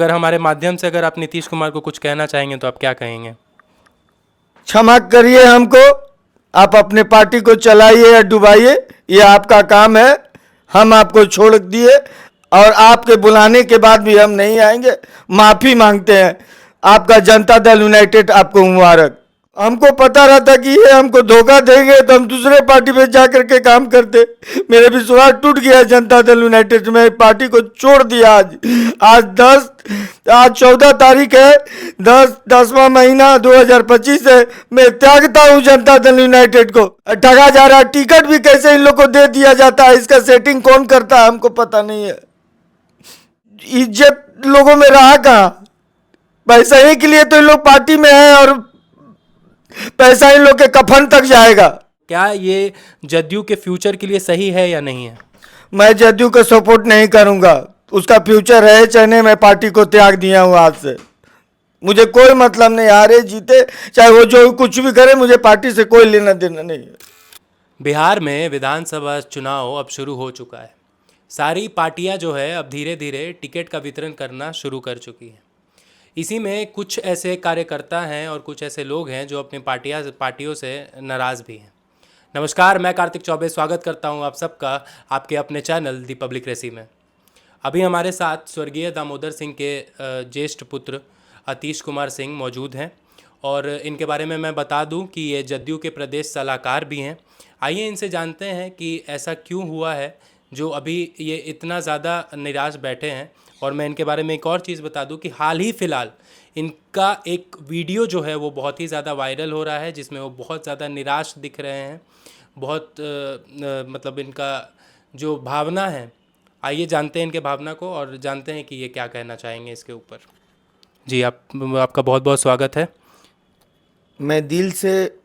अगर हमारे माध्यम से अगर आप नीतीश कुमार को कुछ कहना चाहेंगे तो आप क्या कहेंगे? क्षमा करिए हमको, आप अपने पार्टी को चलाइए या डुबाइए, ये आपका काम है। हम आपको छोड़ दिए और आपके बुलाने के बाद भी हम नहीं आएंगे। माफ़ी मांगते हैं। आपका जनता दल यूनाइटेड आपको मुबारक। हमको पता रहता कि ये हमको धोखा देंगे तो हम दूसरे पार्टी में जा कर के काम करते। मेरे विश्वास टूट गया जनता दल यूनाइटेड में, पार्टी को छोड़ दिया। आज 14 तारीख है, 10वां महीना 2025 है। मैं त्यागता हूँ जनता दल यूनाइटेड को। ठगा जा रहा है, टिकट भी कैसे इन लोग को दे दिया जाता है, इसका सेटिंग कौन करता है हमको पता नहीं है। इज्जत लोगों में रहा कहाँ? पैसा ही के लिए तो इन लोग पार्टी में है और पैसा इन लोग के कफन तक जाएगा। क्या ये जदयू के फ्यूचर के लिए सही है या नहीं है? मैं जदयू को सपोर्ट नहीं करूंगा। उसका फ्यूचर है चाहे नहीं, मैं पार्टी को त्याग दिया हूं आज से। मुझे कोई मतलब नहीं, हारे जीते चाहे वो जो कुछ भी करे, मुझे पार्टी से कोई लेना देना नहीं है। बिहार में विधानसभा चुनाव अब शुरू हो चुका है। सारी पार्टियां जो है अब धीरे धीरे टिकट का वितरण करना शुरू कर चुकी हैं। इसी में कुछ ऐसे कार्यकर्ता हैं और कुछ ऐसे लोग हैं जो अपनी पार्टियों से नाराज़ भी हैं। नमस्कार, मैं कार्तिक चौबे स्वागत करता हूं आप सबका आपके अपने चैनल दी पब्लिक रेसी में। अभी हमारे साथ स्वर्गीय दामोदर सिंह के ज्येष्ठ पुत्र अतीश कुमार सिंह मौजूद हैं और इनके बारे में मैं बता दूं कि ये जदयू के प्रदेश सलाहकार भी हैं। आइए इनसे जानते हैं कि ऐसा क्यों हुआ है जो अभी ये इतना ज़्यादा निराश बैठे हैं। और मैं इनके बारे में एक और चीज़ बता दूं कि हाल ही फ़िलहाल इनका एक वीडियो जो है वो बहुत ही ज़्यादा वायरल हो रहा है, जिसमें वो बहुत ज़्यादा निराश दिख रहे हैं। बहुत मतलब इनका जो भावना है, आइए जानते हैं इनके भावना को और जानते हैं कि ये क्या कहना चाहेंगे इसके ऊपर। जी, आपका बहुत बहुत स्वागत है। मैं दिल से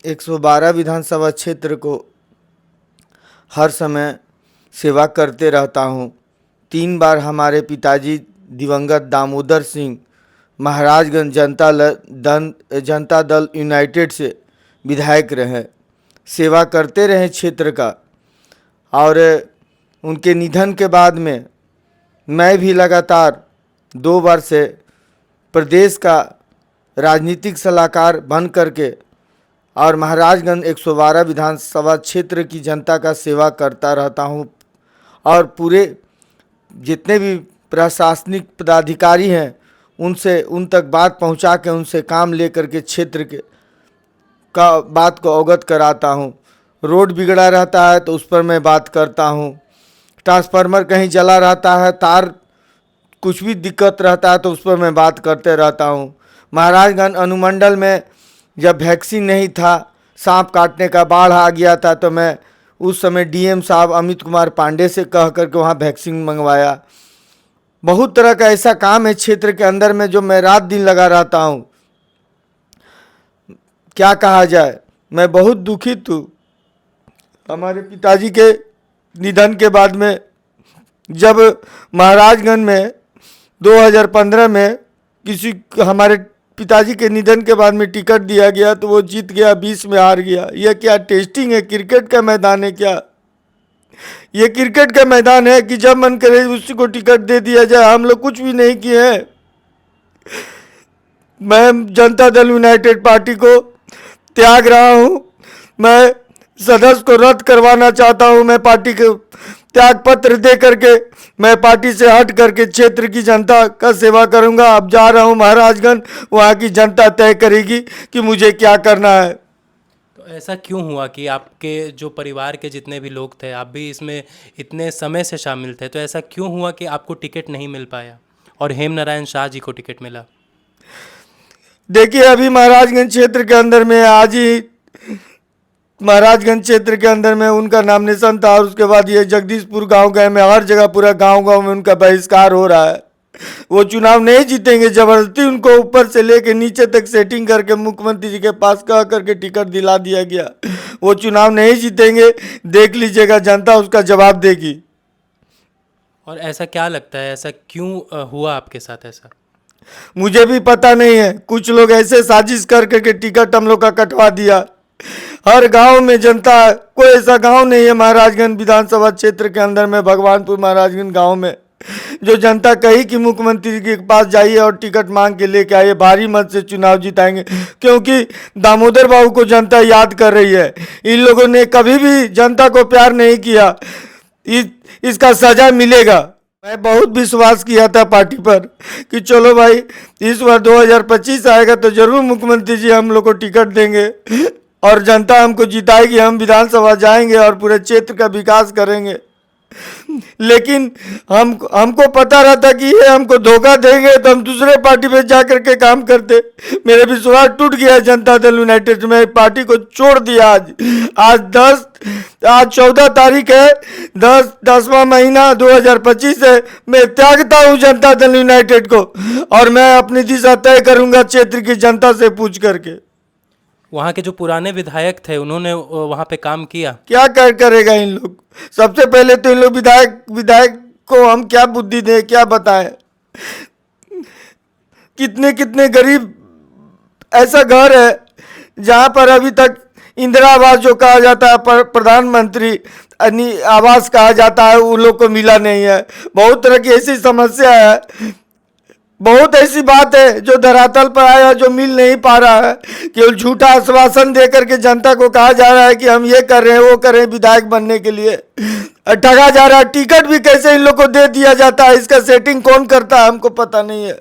112 विधानसभा क्षेत्र को हर समय सेवा करते रहता हूँ। 3 बार हमारे पिताजी दिवंगत दामोदर सिंह महाराजगंज जनता दल यूनाइटेड से विधायक रहे, सेवा करते रहे क्षेत्र का। और उनके निधन के बाद में मैं भी लगातार 2 बार से प्रदेश का राजनीतिक सलाहकार बन करके और महाराजगंज 112 विधानसभा क्षेत्र की जनता का सेवा करता रहता हूँ। और पूरे जितने भी प्रशासनिक पदाधिकारी हैं उनसे उन तक बात पहुंचा के उनसे काम लेकर के क्षेत्र के का बात को अवगत कराता हूं। रोड बिगड़ा रहता है तो उस पर मैं बात करता हूं। ट्रांसफार्मर कहीं जला रहता है, तार कुछ भी दिक्कत रहता है तो उस पर मैं बात करते रहता हूं। महाराजगंज अनुमंडल में जब वैक्सीन नहीं था, सांप काटने का बाढ़ आ गया था, तो मैं उस समय डीएम साहब अमित कुमार पांडे से कह करके वहाँ वैक्सीन मंगवाया। बहुत तरह का ऐसा काम है क्षेत्र के अंदर में जो मैं रात दिन लगा रहता हूँ। क्या कहा जाए, मैं बहुत दुखित हूँ। हमारे पिताजी के निधन के बाद में जब महाराजगंज में 2015 में किसी हमारे पिताजी के निधन के बाद में टिकट दिया गया तो वो जीत गया, 20 में हार गया। यह क्या टेस्टिंग है? क्रिकेट का मैदान है क्या? ये क्रिकेट का मैदान है कि जब मन करे उसी को टिकट दे दिया जाए? हम लोग कुछ भी नहीं किए हैं। मैं जनता दल यूनाइटेड पार्टी को त्याग रहा हूँ। मैं सदस्य को रद्द करवाना चाहता हूँ। मैं पार्टी को त्याग पत्र दे करके मैं पार्टी से हट करके क्षेत्र की जनता का सेवा करूँगा। अब जा रहा हूँ महाराजगंज, वहाँ की जनता तय करेगी कि मुझे क्या करना है। तो ऐसा क्यों हुआ कि आपके जो परिवार के जितने भी लोग थे, आप भी इसमें इतने समय से शामिल थे, तो ऐसा क्यों हुआ कि आपको टिकट नहीं मिल पाया और हेम नारायण शाह जी को टिकट मिला? देखिए, अभी महाराजगंज क्षेत्र के अंदर में आज ही महाराजगंज क्षेत्र के अंदर में उनका नॉमिनेशन था और उसके बाद ये जगदीशपुर गांव गए में हर जगह पूरा गांव में उनका बहिष्कार हो रहा है। वो चुनाव नहीं जीतेंगे। जबरदस्ती उनको ऊपर से लेके नीचे तक सेटिंग करके मुख्यमंत्री जी के पास कह करके टिकट दिला दिया गया। वो चुनाव नहीं जीतेंगे, देख लीजिएगा, जनता उसका जवाब देगी। और ऐसा क्या लगता है, ऐसा क्यों हुआ आपके साथ? ऐसा मुझे भी पता नहीं है। कुछ लोग ऐसे साजिश कर करके टिकट हम लोग का कटवा दिया। हर गांव में जनता, कोई ऐसा गांव नहीं है महाराजगंज विधानसभा क्षेत्र के अंदर में, भगवानपुर महाराजगंज गांव में जो जनता कही कि मुख्यमंत्री के पास जाइए और टिकट मांग के लेके आइए, भारी मत से चुनाव जिताएंगे, क्योंकि दामोदर बाबू को जनता याद कर रही है। इन लोगों ने कभी भी जनता को प्यार नहीं किया, इसका सजा मिलेगा। मैं बहुत विश्वास किया था पार्टी पर कि चलो भाई इस बार 2025 आएगा तो जरूर मुख्यमंत्री जी हम लोग को टिकट देंगे और जनता हमको जिताएगी, हम विधानसभा जाएंगे और पूरे क्षेत्र का विकास करेंगे। लेकिन हमको पता रहता कि ये हमको धोखा देंगे तो हम दूसरे पार्टी में जा करके काम करते। मेरा विश्वास टूट गया जनता दल यूनाइटेड में, पार्टी को छोड़ दिया। आज 14 तारीख है, 10वां महीना 2025 है। मैं त्यागता हूँ जनता दल यूनाइटेड को और मैं अपनी दिशा तय करूंगा क्षेत्र की जनता से पूछ करके। वहाँ के जो पुराने विधायक थे उन्होंने वहाँ पे काम किया? क्या करेगा इन लोग? सबसे पहले तो इन लोग विधायक को हम क्या बुद्धि दें, क्या बताएं? कितने गरीब ऐसा घर है जहाँ पर अभी तक इंदिरा आवास जो कहा जाता है, प्रधानमंत्री आवास कहा जाता है, उन लोग को मिला नहीं है। बहुत तरह की ऐसी समस्या है, बहुत ऐसी बात है जो धरातल पर आया, जो मिल नहीं पा रहा है। केवल झूठा आश्वासन देकर के जनता को कहा जा रहा है कि हम ये कर रहे हैं, वो कर रहे हैं विधायक बनने के लिए, ठगा जा रहा है। टिकट भी कैसे इन लोग को दे दिया जाता है, इसका सेटिंग कौन करता है हमको पता नहीं है।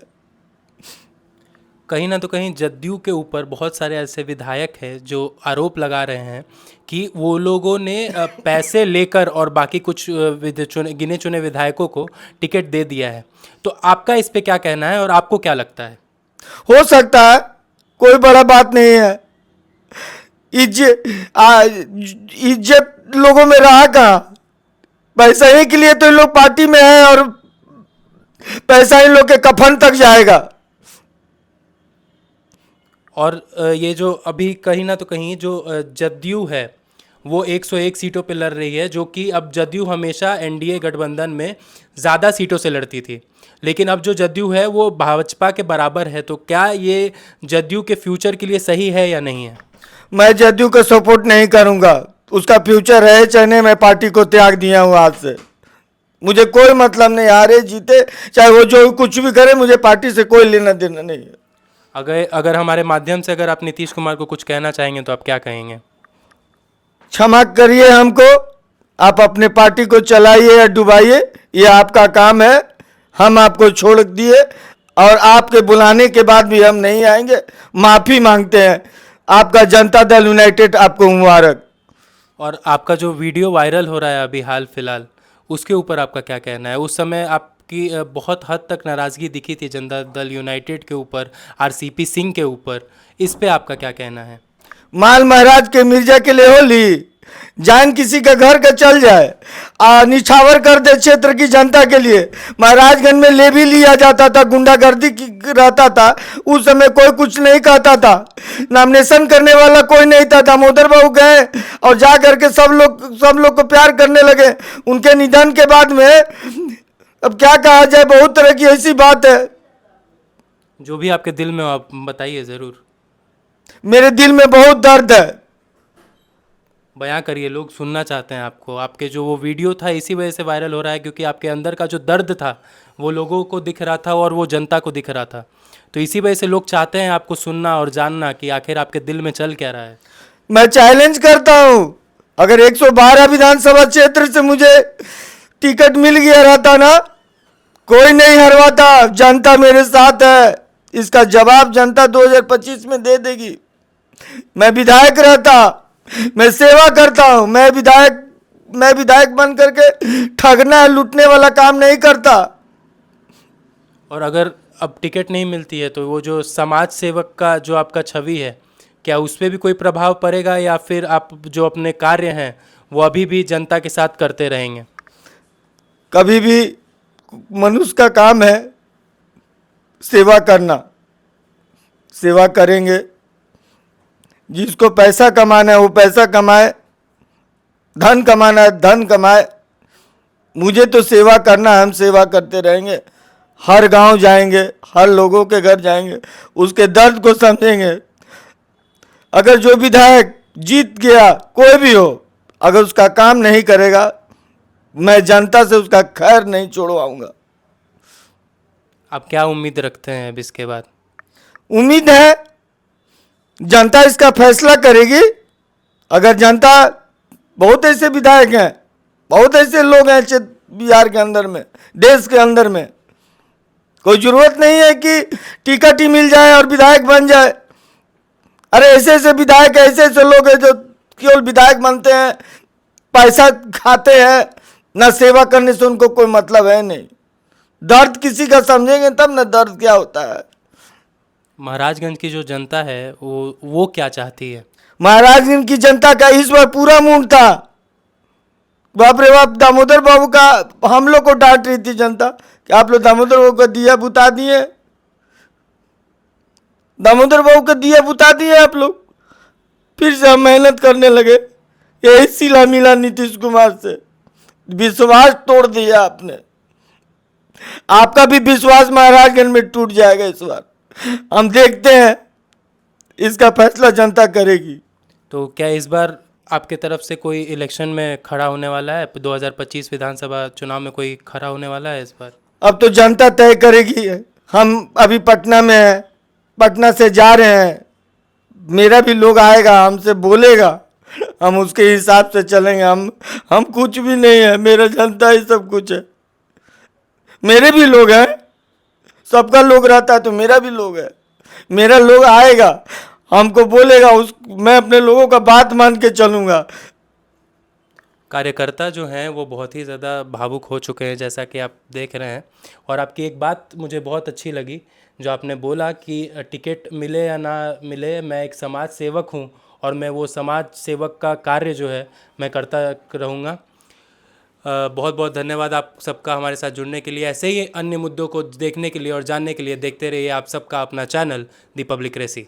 कहीं ना तो कहीं जदयू के ऊपर बहुत सारे ऐसे विधायक हैं जो आरोप लगा रहे हैं कि वो लोगों ने पैसे लेकर और बाकी कुछ गिने चुने विधायकों को टिकट दे दिया है। तो आपका इस पे क्या कहना है और आपको क्या लगता है? हो सकता है, कोई बड़ा बात नहीं है। इज्जत लोगों में रहा कहाँ? पैसा ही के लिए तो इन लोग पार्टी में है और पैसा इन लोग के कफन तक जाएगा। और ये जो अभी कहीं ना तो कहीं जो जदयू है वो 101 सीटों पे लड़ रही है, जो कि अब जदयू हमेशा एनडीए गठबंधन में ज़्यादा सीटों से लड़ती थी, लेकिन अब जो जदयू है वो भाजपा के बराबर है। तो क्या ये जदयू के फ्यूचर के लिए सही है या नहीं है? मैं जदयू को सपोर्ट नहीं करूंगा, उसका फ्यूचर है चाहे नहीं। मैं पार्टी को त्याग दिया हूँ आज से, मुझे कोई मतलब नहीं, हारे जीते चाहे वो जो कुछ भी करे, मुझे पार्टी से कोई लेना देना नहीं है। अगर हमारे माध्यम से अगर आप नीतीश कुमार को कुछ कहना चाहेंगे तो आप क्या कहेंगे? क्षमा करिए हमको, आप अपने पार्टी को चलाइए या डुबाइए, ये आपका काम है। हम आपको छोड़ दिए और आपके बुलाने के बाद भी हम नहीं आएंगे। माफ़ी मांगते हैं। आपका जनता दल यूनाइटेड आपको मुबारक। और आपका जो वीडियो वायरल हो रहा है अभी हाल फिलहाल, उसके ऊपर आपका क्या कहना है? उस समय आपकी बहुत हद तक नाराज़गी दिखी थी जनता दल यूनाइटेड के ऊपर, आरसीपी सिंह के ऊपर, इस पे आपका क्या कहना है? माल महाराज के मिर्जा के लिए होली, जान किसी का घर का चल जाए, निछावर कर दे क्षेत्र की जनता के लिए। महाराजगंज में ले भी लिया जाता था, गुंडागर्दी रहता था, उस समय कोई कुछ नहीं कहता था, नॉमिनेशन करने वाला कोई नहीं था। दामोदर बाबू गए और जा करके सब लोग को प्यार करने लगे। उनके निधन के बाद में अब क्या कहा जाए, बहुत तरह की ऐसी बात है। जो भी आपके दिल में हो आप बताइए ज़रूर। मेरे दिल में बहुत दर्द है। बयां करिए, लोग सुनना चाहते हैं आपको। आपके जो वो वीडियो था इसी वजह से वायरल हो रहा है क्योंकि आपके अंदर का जो दर्द था वो लोगों को दिख रहा था और वो जनता को दिख रहा था। तो इसी वजह से लोग चाहते हैं आपको सुनना और जानना कि आखिर आपके दिल में चल क्या रहा है। मैं चैलेंज करता हूँ, अगर 112 विधानसभा क्षेत्र से मुझे टिकट मिल गया रहता ना, कोई नहीं हरवाता। जनता मेरे साथ है, इसका जवाब जनता 2025 में दे देगी। मैं विधायक रहता, मैं सेवा करता हूँ। मैं विधायक बन करके ठगना लूटने वाला काम नहीं करता। और अगर अब टिकट नहीं मिलती है तो वो जो समाज सेवक का जो आपका छवि है, क्या उस पर भी कोई प्रभाव पड़ेगा या फिर आप जो अपने कार्य हैं वो अभी भी जनता के साथ करते रहेंगे? कभी भी मनुष्य का काम है सेवा करना, सेवा करेंगे। जिसको पैसा कमाना है वो पैसा कमाए, धन कमाना है धन कमाए। मुझे तो सेवा करना है, हम सेवा करते रहेंगे। हर गांव जाएंगे, हर लोगों के घर जाएंगे, उसके दर्द को समझेंगे। अगर जो विधायक जीत गया, कोई भी हो, अगर उसका काम नहीं करेगा, मैं जनता से उसका खैर नहीं छोड़वाऊंगा। आप क्या उम्मीद रखते हैं अब इसके बाद? उम्मीद है जनता इसका फैसला करेगी। अगर जनता, बहुत ऐसे विधायक हैं, बहुत ऐसे लोग हैं बिहार के अंदर में, देश के अंदर में, कोई जरूरत नहीं है कि टिकट ही मिल जाए और विधायक बन जाए। अरे ऐसे ऐसे विधायक, ऐसे ऐसे लोग हैं जो केवल विधायक बनते हैं, पैसा खाते हैं, ना सेवा करने से उनको कोई मतलब है नहीं। दर्द किसी का समझेंगे तब ना दर्द क्या होता है। महाराजगंज की जो जनता है वो क्या चाहती है? महाराजगंज की जनता का इस बार पूरा मूड था, बाप रे बाप, दामोदर बाबू का, हम लोग को डांट रही थी जनता कि आप लोग दामोदर बाबू का दिया बुता दिए, दामोदर बाबू का दिया बुता दिए आप लोग। फिर से हम मेहनत करने लगे, यही सिला मिला नीतीश कुमार से, विश्वास तोड़ दिया आपने। आपका भी विश्वास महाराजगंज में टूट जाएगा इस बार। हम देखते हैं, इसका फैसला जनता करेगी। तो क्या इस बार आपके तरफ से कोई इलेक्शन में खड़ा होने वाला है? 2025 विधानसभा चुनाव में कोई खड़ा होने वाला है इस बार? अब तो जनता तय करेगी। हम अभी पटना में हैं, पटना से जा रहे हैं, मेरा भी लोग आएगा, हमसे बोलेगा, हम उसके हिसाब से चलेंगे। हम कुछ भी नहीं है, मेरा जनता ही सब कुछ है। मेरे भी लोग हैं, सबका लोग रहता है तो मेरा भी लोग है। मेरा लोग आएगा, हमको बोलेगा, मैं अपने लोगों का बात मान के चलूँगा। कार्यकर्ता जो हैं वो बहुत ही ज़्यादा भावुक हो चुके हैं, जैसा कि आप देख रहे हैं। और आपकी एक बात मुझे बहुत अच्छी लगी, जो आपने बोला कि टिकट मिले या ना मिले, मैं एक समाज सेवक हूँ और मैं वो समाज सेवक का कार्य जो है मैं करता रहूँगा। बहुत बहुत धन्यवाद आप सबका हमारे साथ जुड़ने के लिए। ऐसे ही अन्य मुद्दों को देखने के लिए और जानने के लिए देखते रहिए आप सबका अपना चैनल दी पब्लिक रेसी।